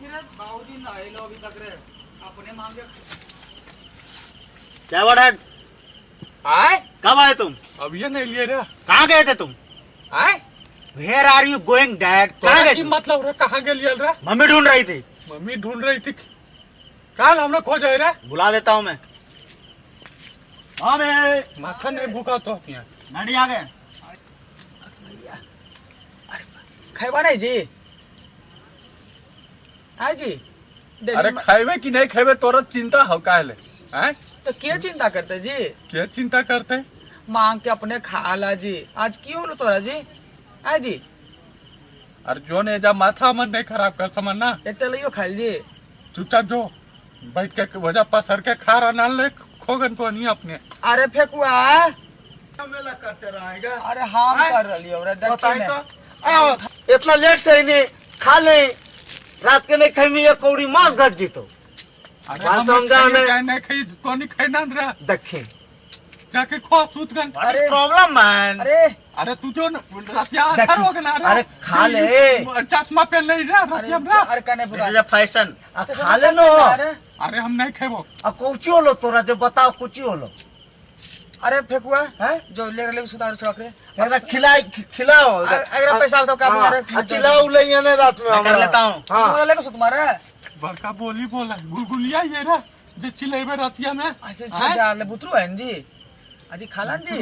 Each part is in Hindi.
बाबूजी नहाए लो अभी तक रे अपने मांगे। क्या बड़ा आए कब आए तुम? अब ये नहीं लिए रे। कहाँ गए थे तुम? आए where are you going dad? कहाँ गए तुम? मतलब रे कहाँ गए रे? मम्मी ढूंढ रही थी। मम्मी ढूंढ रही थी। काल हमने खोजे रे। बुला देता हूँ मैं। मम्मी माथा नहीं भूखा तो नडी आ गए। खाइबा नहीं जी? हाँ जी। अरे खाइबे कि नहीं खाइबे तोरा चिंता हो काहे? हैं तो क्या चिंता करते जी? क्या चिंता करते? मांग के अपने खा ला जी। आज क्यों लो तोरा जी? हाँ जी। अरे जो ने जा माथा मन नहीं खराब कर समझना। इतने लियो खाई जी। चुपचाप जो बैठ के वजह पसर के खा रहा ना ले खोगन तो नहीं अपने। अरे फेकुआ मेला करते रहेगा। अरे हम कर रही हो रे देखिए ना। इतना लेट से इन्हें खा ले रात के नहीं खाई ये कौड़ी मांस घट जीतो। अरे हम नहीं खाई तो नहीं खाना रे। देखे जाके खो सूत गन। अरे प्रॉब्लम मैन। अरे तू जो रतिया आधार हो गना रे। अरे खा ले। चश्मा पहन ले रे रतिया रे। अरे कने दिस इज अ फैशन। खा ले नो। अरे हम नहीं खाबो। अब कुछ होलो तोरा जो बताओ कुछ होलो। अरे फेकुआ हैं जो ले ले सुधार चौक रे अरे खिलाओ अगर पैसा तो का मारे चिल्लाओ ले ये रात में कर लेता हूं। हां ले को तुम्हारे बड़का बोली बोला गुलगुलिया ये रे जे चिल्लेबे रतिया में ऐसे छजा ले बुतरू है जी आदि खालन जी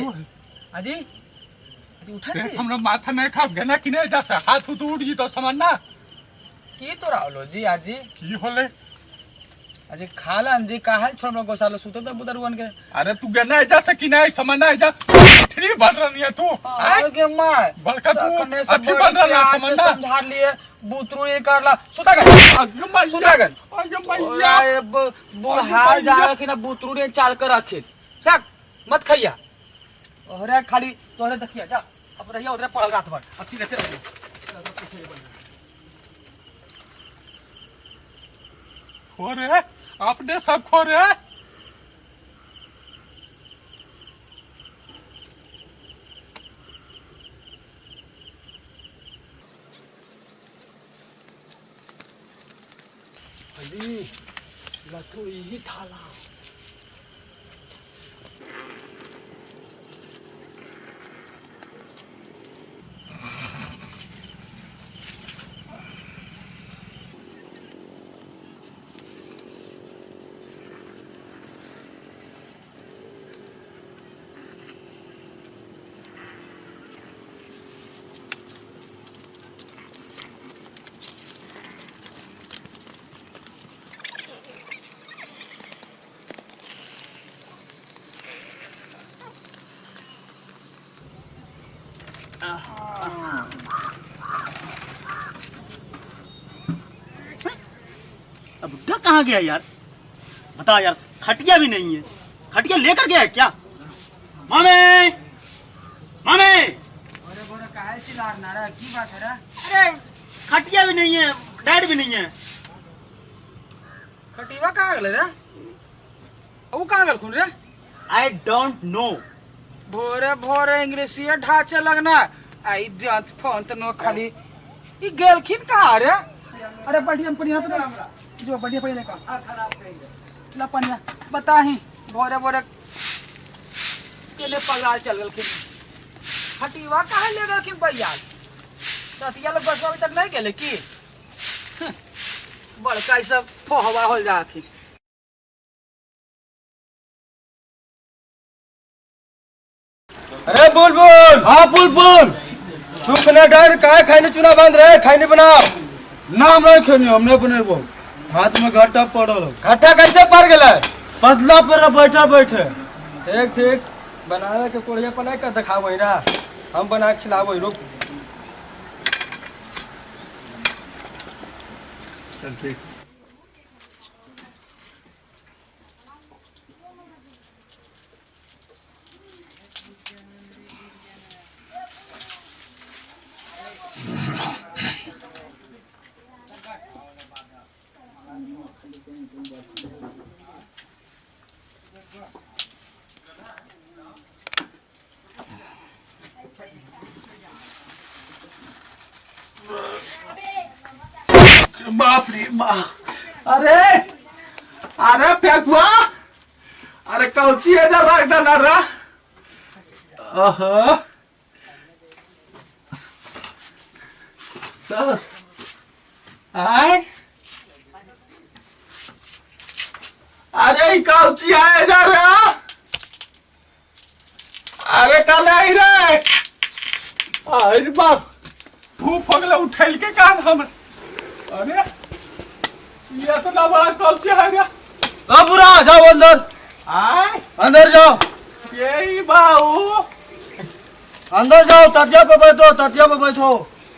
आदि आदि उठा जी हमरा माथा नहीं खा गना कि नहीं जैसे हाथ उठ जी तो समझना की तो रावलो जी आजी की होले आजी खालन जी काहे छोड़ गोसालो सुतो तो बुदरुवन के। अरे तू गना जैसे कि नहीं समझना जा इतनी बन रही है तू आगे मां बड़का तू अच्छी बन रहा है समझना समझा लिए बुतरू ये करला सुतागन सुतागन ओए बुढ़ा जाए कि ना बुतरू ने चाल कर रखे चक मत खइया ओरे खाली तोरे देखिया जा अब रहिया उधर पड़ल रात भर अच्छी रहते रहिए खो रे अपने सब खो रे अली लतो यही थाला अब बुड्ढा कहाँ गया यार? बता यार खटिया भी नहीं है। खटिया लेकर गया है क्या? मामे मामे अरे बोरा काहे चिल्ला रहा की बात है रे? अरे खटिया भी नहीं है डैड भी नहीं है। खटीवा कहाँ गले रे? वो कहाँ गल खुन रे? I don't know. भोरे भोरे इंग्लिशिया ढांचे लगना आई जात फोन तो नो खाली ये गेलखिन कहाँ रे? अरे बढ़िया तो जो बढ़िया का ला पनिया बता ही भोरे भोरे केले पगार चल गलखिन खटीवा कहाँ ले गलखिन भैया सतिया लोग बसवा अभी तक नहीं गेले की बड़का सब फोहवा हो जाखिन। अरे बुलबुल हाँ बुलबुल तू कने डर काहे खाने चुना बांध रहे खाने बनाओ ना नहीं खेनी हमने बनेबो। हाथ में घाटा पड़ल। घाटा कैसे पड़ गेलै? पतला पर बैठा बैठे। ठीक बनावे के कोढ़िया बनाए के दिखावो रा हम बना के खिलावो रुक। चल ठीक। बाप रे बाप। अरे अरे फेंकुआ, अरे कौची है जरा रख देना रा। ओहो दस आए, अरे कौची है जरा, अरे कल आई रे। अरे बाप भूख पगला उठैल के कान हम। अरे ये तो ना बड़ा कौची है रे। अब बुरा जाओ अंदर, आए अंदर जाओ, यही बाऊ अंदर जाओ, तजिया पे बैठो, तजिया पे बैठो।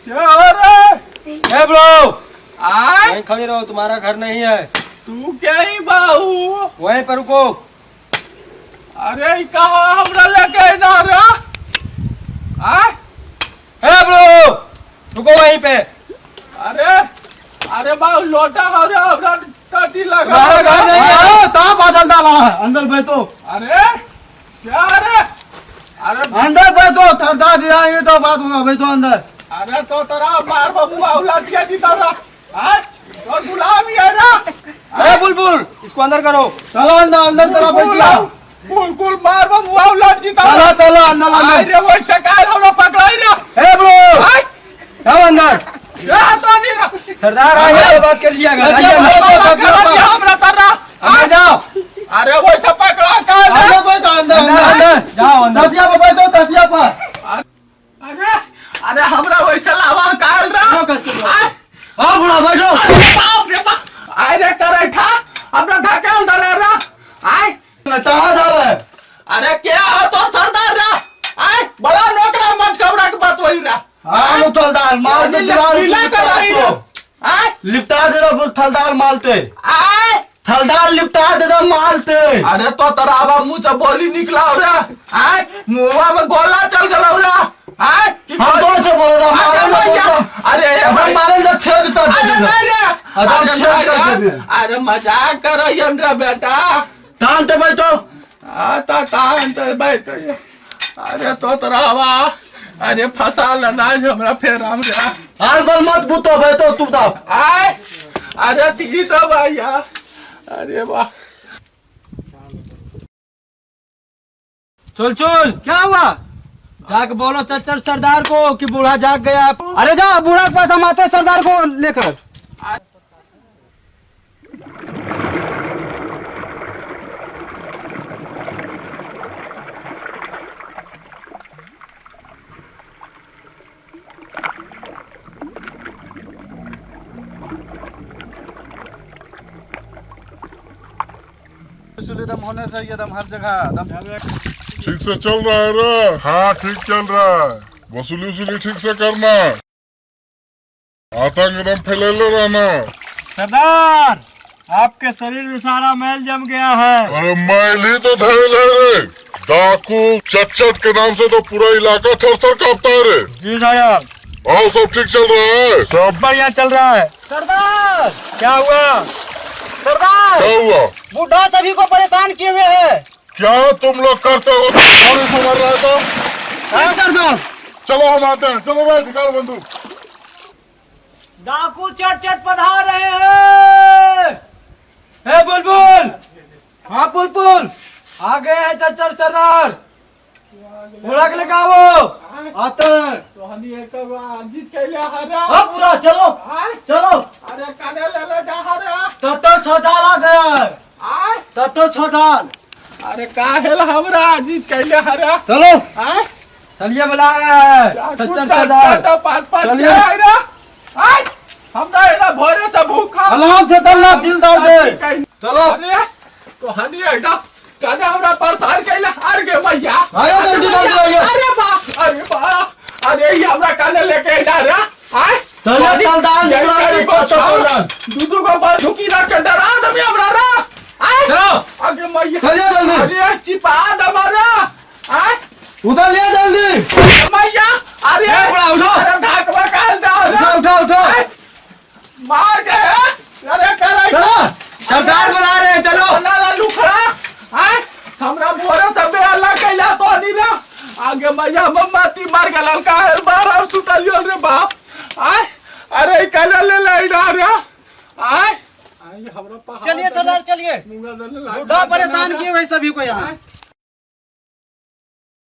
क्या हो रे। ए ब्रो, आए वहीं खड़े रहो, तुम्हारा घर नहीं है, तू क्या ही बाऊ। वहीं पर रुको। अरे कहा हमरा लेके ना रे। आए ए ब्रो, रुको वहीं पे। अरे अरे बाऊ लोटा हो रे, हमरा काटी लगा। तुम्हारा घर नहीं है, कहाँ बादल डाला है, अंदर बैठो, अरे क्या रे। अरे अंदर बैठो, तरदा दिलाएंगे तो बात होगा, बैठो अंदर। अरे तो तेरा मार बाबू औलाद दिया दी तारा। आए तो गुलाम ही है ना। ए बुलबुल, इसको अंदर करो। चलो अंदर, अंदर तरफ बैठिया। कुल कुल मार बाबू औलाद दी तारा। चलो चलो अंदर, आए अंदर। रे वो शकाल हमरा पकड़ाई रे। ए ब्रो, आए आओ अंदर। क्या तो नहीं रे। सरदार आएंगे तो बात कर लिया। हमरा तारा। अंदर जाओ, अरे वो पकड़ा का। अंदर बैठो, अंदर अंदर जाओ, अंदर। तजिया पे बैठो, तजिया पर। अरे अरे हमरा वैसे लावा काल रे। आए हाँ बुढ़ा बैठो। अरे बाप रे बाप। आए रे करे था हमरा ढकेल दले रे। आए कहाँ जा रहा है? अरे क्या हो तो सरदार रे। आए बड़ा नौकरा मत कबरा के बात वही रे। हाँ लो थलदार माल दे, लीला कर रही रे। आए लिपटा दे दो थलदार मालते। आए थलदार लिपटा दे दो मालते। अरे तो तरावा मुंह से बोली निकला हो रे। आए मुंह में गोला चल गला हो रे। आए हम तो अच्छा बोल रहा मारे ना तो। अरे अगर मारे तो छेद कर अरे दे। नहीं रे। अगर छेद कर दे। अरे मजाक कर रही है मेरा बेटा। टांगते बैठो। आता टांगते बैठ। अरे तो तरावा, अरे फंसा लेना हमरा फिर हम रे। हाल बल मत बूतो, बैठो तू तो। आए अरे ती तो भैया। अरे वाह चल चल, क्या हुआ? जाके बोलो चच्चर सरदार को कि बूढ़ा जाग गया। अरे जा, बूढ़ा के पास हम आते सरदार को लेकर। दम होने चाहिए, दम हर जगह दम। ठीक से चल रहा है रे। हाँ ठीक चल रहा है। वसूली वसूली ठीक से करना, आतंक एकदम फैलेले रहना। सरदार, आपके शरीर में सारा मैल जम गया है। अरे मैल ही तो धैल है रे। डाकू चट के नाम से तो पूरा इलाका थर थर कांपता है रे। जी साहब। और सब ठीक चल रहा है? सब बढ़िया चल रहा है। सरदार, क्या हुआ? सरदार, क्या हुआ? बूढ़ा सभी को परेशान किए हुए है। क्या तुम लोग करते हो? और समझ रहा है तो सरदार, चलो हम आते हैं। चलो भाई निकाल बंदूक। डाकू चट पधार रहे हैं। हे बुलबुल। हाँ बुलबुल, आ गए हैं चच्चर सरदार। बूढ़ा के लेकर आओ, आते हैं। तो हनी एक जीत कैले हरा। हाँ पूरा चलो चलो। अरे कने ले ले जा हरा। तब तो छोटाल आ गया है। आए तब तो छोटाल। अरे काहेल हमरा जीत कैले हरा। चलो आए चलिए, बुला रहा है चच्चर सरदार। तो पाँच चलिए। हरा। आए हमरा एना भोरे से भूखा। सलाम से तल्ला दिल दौड़ दे। चलो। अरे तो हनी एना कने हमरा परेशान कैले हार गे मैया। आइए जल्दी जल्दी आइए। अरे वाह, अरे वाह, अरे ये हमरा कने लेके एना रे। आए चलिए सरदार निकलो। दूधू को बंदूकी रख के डरा दम हमरा रे। आए चलो आगे मैया। चलिए जल्दी। अरे चिपा दम रे। आए उधर ले जल्दी। मैया। अरे उठो। अरे धाक बकाल दा रे। उठो। मार गए। अरे करे चलो, सरदार बुला रहे हैं, चलो। ना लुखड़ा। आए हमरा बोरे से बेला कैला तो नहीं रे। आगे मैया मम्माती मार गलल का है बार और सुतलियो रे बाप। आए अरे कैला ले ले रे। ये हमरा पहाड़ चलिए सरदार चलिए, मुंगा दले लाग बूढ़ा परेशान किए हुए सभी को यहाँ।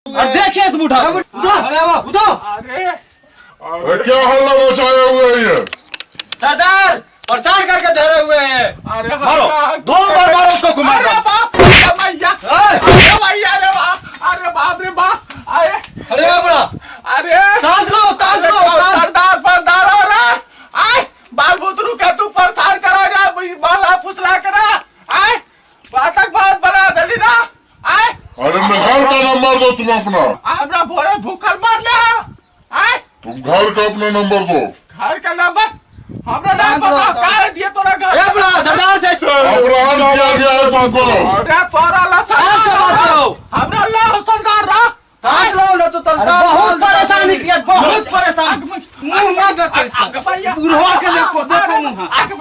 और देखिए इस बूढ़ा को। अरे वाह उठो अरे अरे क्या हल्ला मचाया हुआ है ये? सरदार, परेशान करके धरे हुए हैं। अरे मारो, हमरा 2 बार मारो उसको घुमा अरे दो। बाप रे भैया, अरे भैया, अरे बाप रे बाप, अरे बड़ा अरे ताज लो, ताज लो, सरदार परदार हो रहा आए बाल बुतरू के तू परेशान करा रे बाला फुसला करा आए बातक बात बना दली ना आए अरे मैं घर का नंबर दो तुम अपना। हमरा भोरे भूखल मार ले आए तुम घर का अपना नंबर दो। घर का नंबर हमरा नाम बता कार दिए तोरा घर ए बड़ा सरदार से अपराध किया गया है तुमको। अरे तोरा ला सरदार हमरा ला सरदार रा ताज लो ना तो अरे बहुत परेशान किया, बहुत परेशान। मुंह ना देखो इसका, भैया बुढ़वा के देखो, देखो मुंह,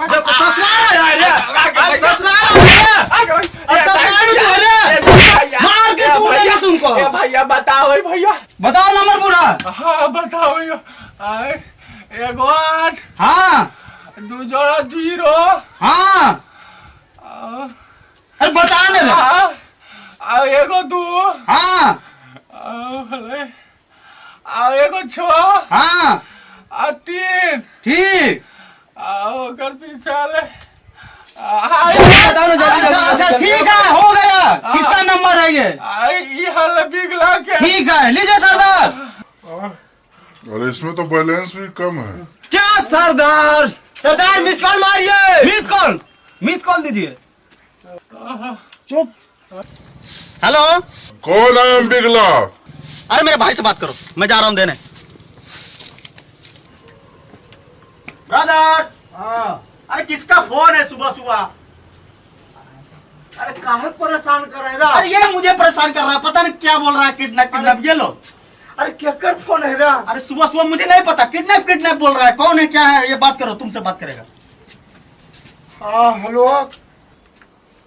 देखो ससुराल है रे, आगे ससुराल है रे, ससुराल है रे, मार के छोड़ देंगे तुमको। ए भैया बताओ भैया बताओ नंबर पूरा। हाँ बताओ आए 1 8 हाँ 2 जोड़ा 0 हाँ, अरे बताने ले। आ एगो 2 हाँ आ एगो 6 हाँ आ 3 ठीक। आ ओकर पीछे ले बताओ ना जल्दी अच्छा अच्छा ठीक है, हो गया। किसका नंबर है ये? आई हल बिगला के ठीक है, लीजिए सरदार। अरे इसमें तो बैलेंस भी कम है। क्या सरदार? सरदार मिस कॉल मारिए। मिस कॉल दीजिए। चुप। हेलो, कौन है बिगला? अरे मेरे भाई से बात करो, मैं जा रहा हूँ देने। ब्रदर। हाँ। अरे किसका फोन है सुबह सुबह? अरे काहे परेशान कर रहे हैं? अरे ये मुझे परेशान कर रहा है, पता नहीं क्या बोल रहा है, किडनैप ये लो। अरे क्या कर फोन है रा? अरे सुबह सुबह मुझे नहीं पता, किडनैप बोल रहा है। कौन है, क्या है, ये बात करो, तुमसे बात करेगा। हाँ हेलो,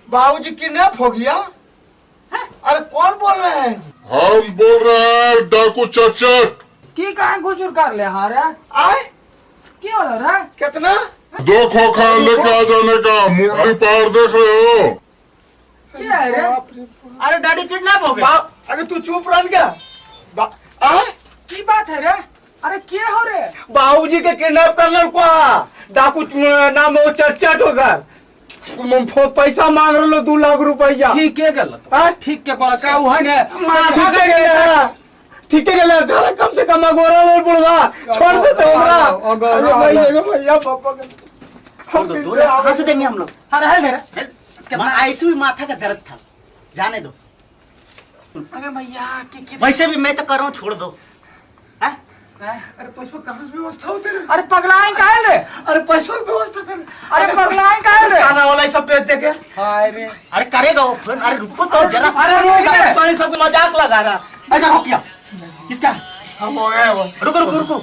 बाबूजी किडनैप हो गया? अरे कौन बोल रहे हैं? हम बोल रहे हैं डाकू चचट। की कहाँ गुजर कर ले हाँ रे? आए क्या हो रहा है? कितना? 2 खोखा लेके आ जाने का, मुरली पार देख रहे हो? क्या है रे? अरे डैडी किडनैप हो गया। अरे तू चुप रह गया। की बात है रे? अरे क्या हो रे? बाबूजी के किडनैप करने को डाकू नाम वो चर्चट होकर पैसा मांग रहे 2 लाख रुपया। ठीक है गलत। हाँ? ठीक के बड़ा का हुआ है ठीक है घर कम से कम अगोरा नहीं बुढ़वा छोड़ देते ओकरा। अरे भैया पापा छोड़ दो, 2 लाख कहाँ से देंगे हम लोग? अरे है रे? ऐसे भी माथा का दर्द था, जाने दो। अरे भैया की वैसे भी मैं तो कर रहा हूँ, छोड़ दो। अरे पैसा कहाँ से व्यवस्था होते रे? अरे पगलाएं काहे ले? अरे पैसा की व्यवस्था कर। अरे पगलाएं काहे ले? खाना वाला सब बेच दे के। हाय रे। अरे करेगा वो फिर। अरे रुको तो जरा। अरे रोक सब मजाक लगा रहा। ऐसा हो क्या? किसका? हम हो गए वो। रुको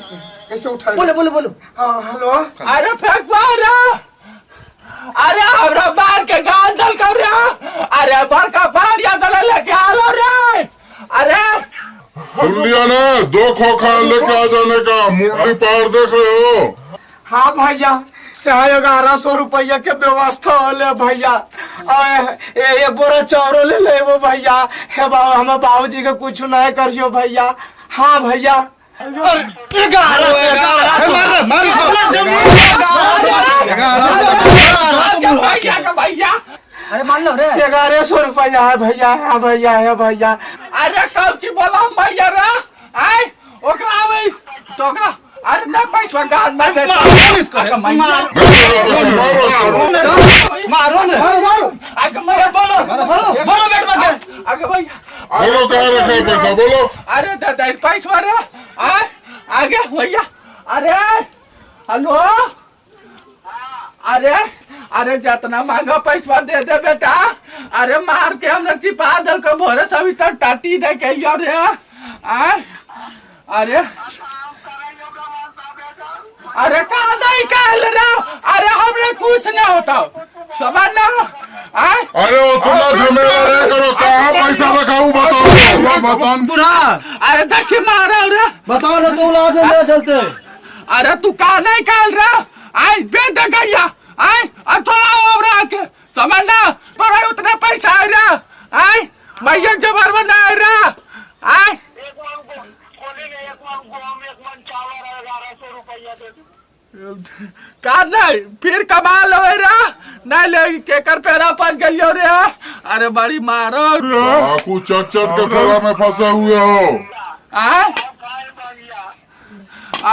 कैसे उठा? बोलो। हाँ हेलो। अरे फेंक मार अरे हमरा बार के गाल दल कर रहा अरे बड़का बार या दल लेके आलो रे अरे सुन लिया ना, 2 खोखा लेके आ जाने का, मुरली पार देख रहे हो? हाँ भैया, यहाँ 1100 रुपया के व्यवस्था होले भैया। एक बोरा चावल ले ले वो भैया। हे बाबा हम बाबूजी के कुछ नहीं करियो भैया। हाँ भैया। 1100 भैया अरे मान लो रे। 1100 रुपया है भैया। हाँ भैया है भैया। अरे कौची बोला भैया रे आय ओकरा आवे तो ओकरा अरे ना पैसा गाल मार दे मारो ने। आगे मैं बोलो बेटा आगे भैया बोलो कहाँ रखा है पैसा, बोलो। अरे दादा पैसा रे आय आगे भैया अरे हेलो अरे जितना मांगा पैसा दे दे बेटा अरे मार के हमने चिपा दल को भोरे सभी तक टाटी दे के लिया रे अरे कहा नहीं कहल रे अरे हमने कुछ नहीं होता समझ ना अरे वो तुला झमेला रे करो, कहाँ पैसा रखा हूँ बताओ। बुरा अरे देखी मारा रे बताओ ना 2 लाख में चलते। अरे तू कहा नहीं कहल रे बेच दे गैया अब थोड़ा और समझ ना तोरा उतने पैसा आ रहा आय मैया जबर बना रहा आय का नहीं फिर कमा लो रहा नहीं ले केकर पैरा पच गई हो रे अरे बड़ी मारो डाकू चट चट के फेरा में फंसे हुए हो। आय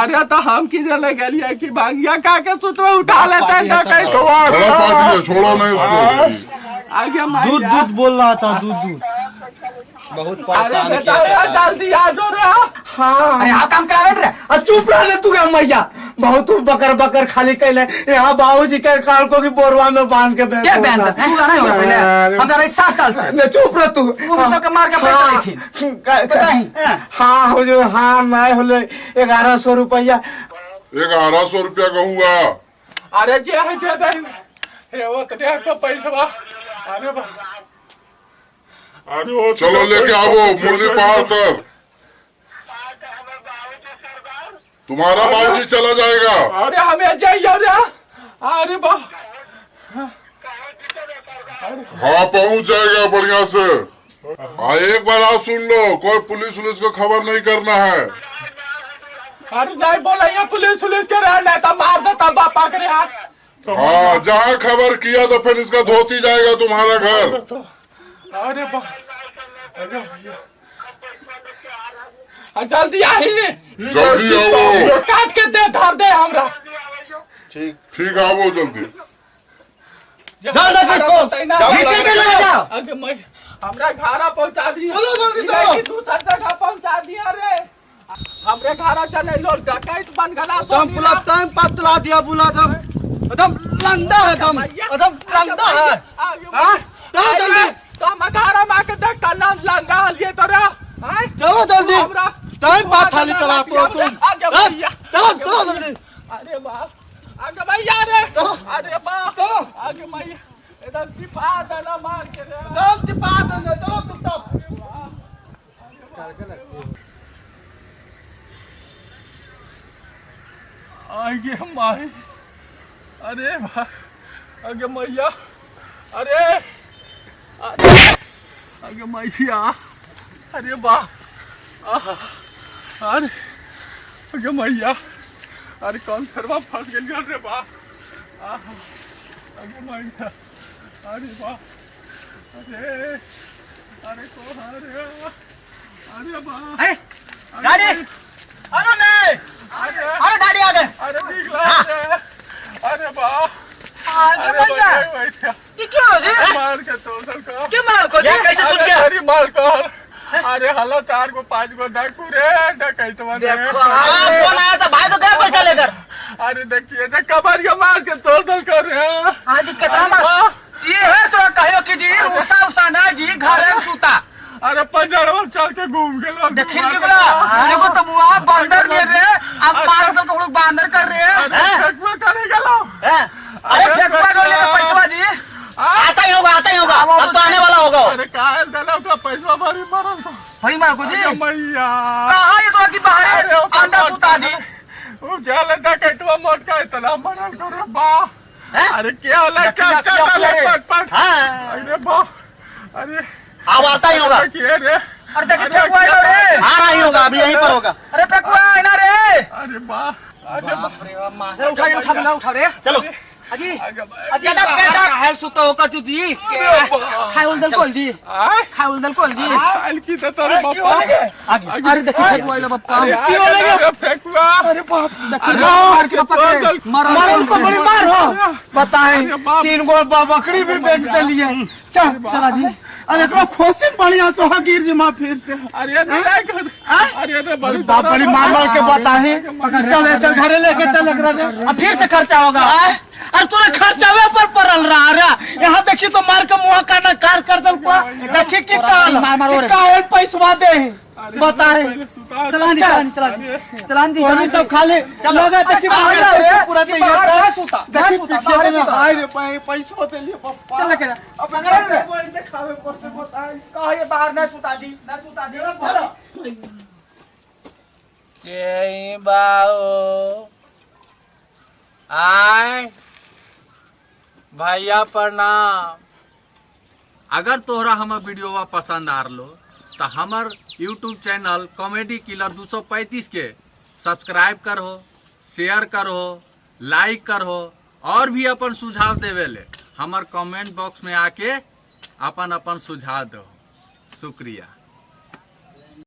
अरे तो हम किधर ले गलिए कि भांगिया का के सुतवा उठा लेते हैं डकैत बड़ा पार्टी है, छोड़ो नहीं उसको। आगे दूध दूध बोल रहा था दूध दूध बहुत अरे परेशान बेटा किया जल्दी आ जो रे हाँ अरे आप काम करावे रे चुप रह तू क्या मैया बहुत तू बकर बकर खाली कैले यहाँ बाबूजी के काल को की बोरवा में बांध के क्या बैंड तू गाना होगा पहले हम तो रही 7 साल से नहीं चुप रह तू वो सबके मार के पैसा ली थी पता ही हाँ हो जो हाँ मैं होले 1100 रुपया 1100 रुपया का हुआ। अरे जे है दे दे हे वो तने को पैसा अरे बा चलो लेके आओ मुरली पहाड़ तक, तुम्हारा बाबूजी चला जाएगा। अरे हमें जाइए रे अरे बा हाँ पहुंच जाएगा बढ़िया से। हाँ एक बार आप सुन लो, कोई पुलिस उलिस को खबर नहीं करना है। अरे नहीं बोला ये पुलिस के रहा नहीं तो मार देता बापा के रहा। हाँ जहाँ खबर किया तो फिर इसका धोती जाएगा तुम्हारा घर। अरे बा अरे भैया जल्दी आई जल्दी आओ, काट के दे धर दे हमरा ठीक है आओ जल्दी। अरे मैं हमरा घरा पहुंचा दी चलो जल्दी दूसरा जगह पहुंचा दिया रे हमरे घरा चले लो डकैत बन गला तो एकदम पूरा टाइम पतला दिया बुला एकदम लंदा है एकदम लंदा है हाँ चलो जल्दी तो हम घरा में आके देख का नाम लंगा हलिए तोरा हां चलो जल्दी हमरा टाइम बात खाली चला तो तुम चलो चलो जल्दी अरे वाह आगे भैया रे चलो अरे वाह चलो आगे भैया एकदम टिपा देना मार के रे एकदम टिपा देना चलो तुम तब आगे माई अरे वाह आगे मैया अरे आगे मैया अरे वाह अरे आगे मैया अरे कौन फरवा फंस गई रे वाह आगे मैया अरे वाह अरे अरे को अरे वाह गाड़ी अरे नहीं अरे गाड़ी आ गए अरे निकला रे अरे वाह अरे भैया ये क्या हो जी मार के तोड़ का क्या मार को जी कैसे सुन गया अरे मार को अरे हलो 4 को 5 को डाकू रे डकैत बने देखो फोन आया था भाई तो गया पैसा लेकर अरे देखिए ना कबाड़िया मार के तोड़ कर रे आज कितना मार ये है तो कहियो कि जी उसा उसा ना जी घर में सूता अरे पंजड़वा चल के घूम गेलो देखिन निकला देखो तमुआ बंदर ले रे अब मार तो लोग बंदर कर रहे हैं अरे फेंकवा करे गेलो अरे फेंकवा को लेके पैसा जी आता ही होगा अब तो आने वाला होगा अरे काहे देलो का पैसा भरी मरल तो बड़ी मार को जी मैया कहां ये तो की बाहर अंडा सुता दी वो जाले डकैतवा मोटका इतना मरल करे बा अरे क्या होला क्या चल पट अरे बा अरे अब आता ही होगा अरे देखिए फेंकवा रे आ रहा ही होगा अभी यहीं पर होगा अरे फेंकवा है ना रे अरे वाह अरे बाप रे बाप मार उठा रे चलो अजी अरे बेटा हेल सुता होका तू जी खाई उलदल कोल जी खाई उलदल कोल जी अलकी तो तेरे पापा अरे देखिए फेंकवा ले बाप की होलेगा फेंकवा अरे बाप मार के पकड़ मार उनको बड़ी मार हो बताएं 3 गो बकरी भी बेच दिलिए चल चला जी अरे एकरा खोसे बढ़िया सोहा गिर जी मां फिर से अरे नहीं कर अरे रे बड़ी बाप बड़ी मार मार के बताएं चल घरे लेके चल एकरा अब फिर से खर्चा होगा अरे तोरा खर्चावे पर पड़ल रहा रे यहाँ देखी तो मार के मुंह काना कार कर दल देखी कि काहे पैसा दे बताए चलान दी पानी सब खा ले लगा देखी पूरा तैयार देखी पीछे में हाय रे पैसा दे लिए पप्पा चल के अब अंदर रे कोई देखावे पर से बताए कहा ये बाहर ना सुता दी के बाओ आय भैया प्रणाम। अगर तोहरा हमर वीडियो पसंद आ रलो तो हमर यूट्यूब चैनल कॉमेडी किलर 235 के सब्सक्राइब करो, शेयर करो, लाइक करो और भी अपन सुझाव देवे ले हमर कमेंट बॉक्स में आके अपन अपन सुझाव दो। शुक्रिया।